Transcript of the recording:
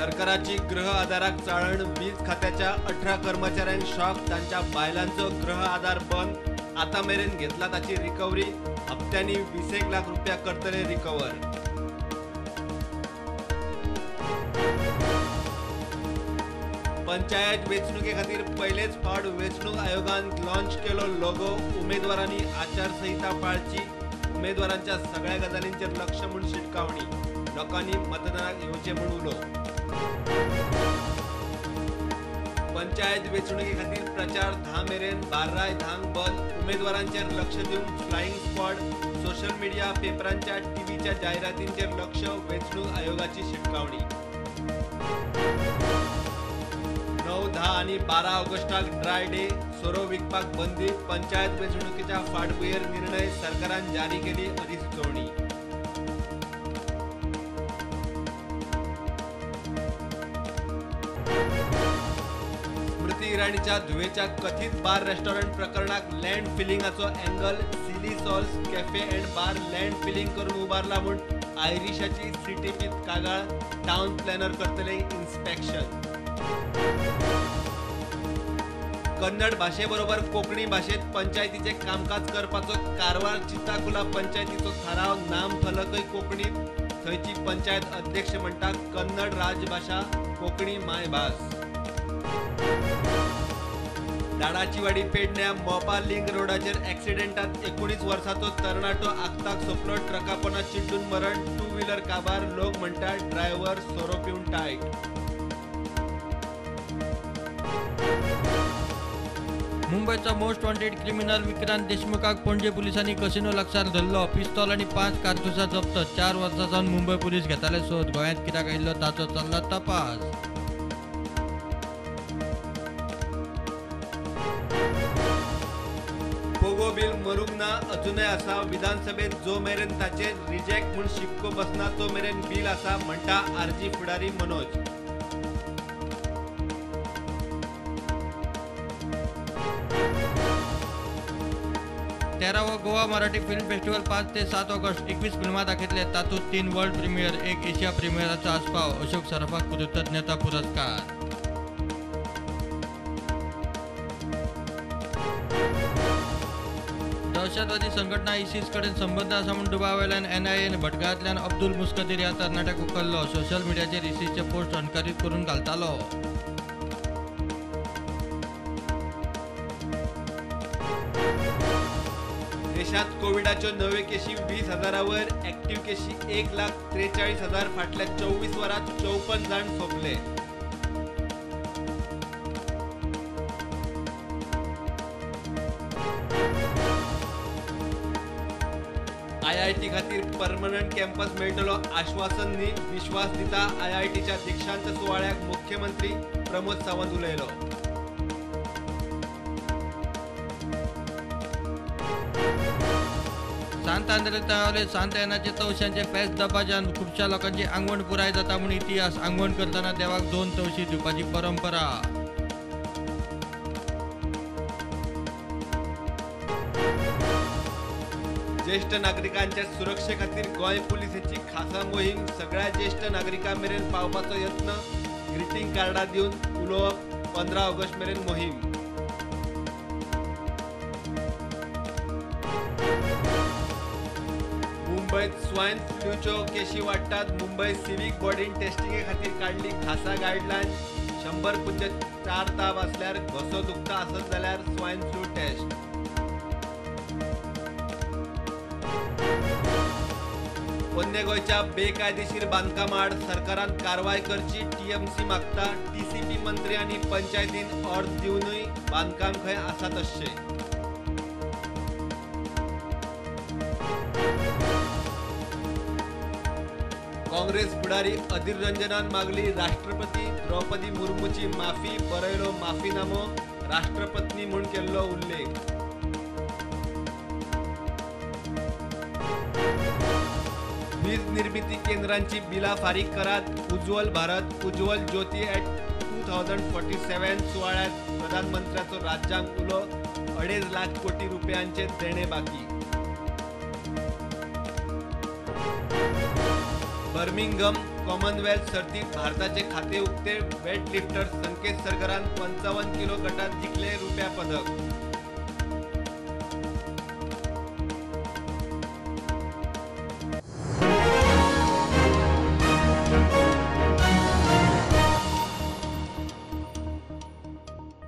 सरकाराची गृह आधाराक चाळण वीज खात्याच्या 18 कर्मचाऱ्यांक शॉक तांच्या बायलांचो गृह आधार बंद आता मेरेन घेतला ताची रिकव्हरी हप्त्यांनी 20 लाख रुपया करतले रिकवर। पंचायत वेचणुके खातीर पहिलेच फावट वेचणूक आयोगान लॉन्च केलो लोगो। उमेदवारांनी आचारसंहिता पाळची, उमेदवारांच्या सगळ्या गजालींचेर लक्ष म्हूण शिटकावणी, लोकांनी मतदानाक येवचे म्हूण उलो। पंचायत वेचणुके खातीर प्रचार 10 मेरेन 12 धांक बंद, उमेदवारांचेर लक्ष दिवन फ्लाईंग स्क्वॉड, सोशल मीडिया पेपरांच्या टीव्हीच्या जाहिरातींचेर लक्ष, वेचणूक आयोगाची शिटकावणी। 9, 10 आणि 12 ऑगस्टाक ड्राय डे, सोरो विकपाक बंदी, पंचायत वेचणुकेच्या फाटभुंयेर निर्णय, सरकारान जारी केली अधिसुचोवणी। स्मृती इराणीच्या धुवेच्या कथित बार रेस्टॉरंट प्रकरणाक लँड फिलिंगाचो angle, Silly Souls Cafe and Bar land filling करून उबारला म्हूण आयरिशाची सीटीपीत कागाळ, टाउन प्लॅनर करतले इन्स्पेक्शन। कन्नड भाषेबरोबर कोंकणी भाषेत पंचायतीचे कामकाज करपाचो कारवार चित्ताकुला पंचायतीचो थाराव, नाम फलकय कोंकणीत, थंयची पंचायत अध्यक्ष म्हणटा कन्नड राजभाषा, कोंकणी मायभास। दाडाचीवाडी पेडण्या मोपा लिंक रोडाचेर ॲक्सिडेंटात 19 वर्साचो तरणाटो आगताक सोंपलो, ट्रकापोना चिड्डून मरण, 2 व्हीलर काबार, लोक म्हणटात ड्रायव्हर सोरो पिवन टायट। मुंबईचा मोस्ट वॉन्टेड क्रिमिनल विक्रांत देशमुखाक पणजे पोलिसांनी कसिनो लागसार धरलो, पिस्तॉल आणि 5 कारतुसां जप्त, 4 वर्सां सावन मुंबय पोलीस घेताले सोद, गोंयांत कित्याक आयिल्लो ताचो चल्ला तपास। पोगो बिल मरूंक ना अजूनय आसा, विधानसभेत जो मेरेन ताचे रिजेक्ट म्हूण शिक्को बसना तो मेरेन बिल आसा म्हणटा आरजी फुडारी मनोज। 13वा गोवा मराठी फिल्म फेस्टिवल 5 ते 7 ऑगस्ट 21 फिल्मां दाखयतले, तातूंत 3 वर्ल्ड प्रीमियर, 1 एशिया प्रीमियराचो आस्पाव, अशोक सराफाक कृतज्ञता पुरस्कार। दहशतवादी संघटना ISIS कडेन संबंध आसा म्हूण दुबावावेल्यान NIA भटकाळ्यांतल्यान अब्दुल मुस्कदीर ह्या तरणाट्याक उखल्लो, सोशल मीडियाचेर ISISचे पोस्ट अनकारीत करून घालतालो। देशात कोविडाच्यो नव्यो केशी 20,000 वयर, ॲक्टिव्ह केशी 1,43,000, फाटल्या 24 वरांत 54 जाण सोंपले। IIT खातीर परमनंट कॅम्पस मेळटलो, आश्वासन न्ही, विश्वास दिता IITच्या दीक्षांत सुवाळ्याक मुख्यमंत्री प्रमोद सावंत उलयलो। सांत आंद्रे सांत एनाचे तवशांचे फेस्त दबाज्यान खुबशा लोकांची आंगवण पुराय जाता म्हूण इतिहास, आंगवण करतना देवाक 2 तवशी दिवपाची परंपरा। ज्येष्ठ नागरिकांच्या सुरक्षे खातीर गोंय पुलिसेची खासा मोहीम, सगळ्या ज्येष्ठ नागरिकां मेरेन पावपाचो यत्न, ग्रीटिंग कार्डां दिवन उलोवप, 15 ऑगस्ट मेरेन मोहीम। मुंबईत स्वायन फ्लूच्यो केशी वाडटात, मुंबय सिव्हिक बॉडीन टेस्टिंगे खातीर काडली खासा गायडलायन, 100.4 ताप आसल्यार, घसो दुखता आसत जाल्यार स्वायन फ्लू टेस्ट। पोन्ने गोंयच्या बेकायदेशीर बांदकाम आड सरकारान कारवाय करची, TMC मागता, TCP मंत्री आनी पंचायतीन अर्ज दिवनूय बांदकाम खंय आसा तश्शे। काँग्रेस फुडारी अधीर रंजनान मागली राष्ट्रपती द्रौपदी मुर्मूची माफी, बरयलो माफीनामो, राष्ट्रपत्नी म्हूण केल्लो उल्लेख। वीज निर्मिती केंद्रांची बिला फारीक करात, उज्ज्वल भारत, उज्ज्वल ज्योती ॲट 2047 सुवाळ्यात प्रधानमंत्र्याचो राज्यांक उलो, 2.5 लाख कोटी रुपयांचे देणे बाकी। बर्मिंगहम कॉमनवेल्थ सर्तीत भारताचे खाते उगते वेट लिफ्टर संकेत सरगरान 55 किलो गटात जिंकले रुप्या पदक.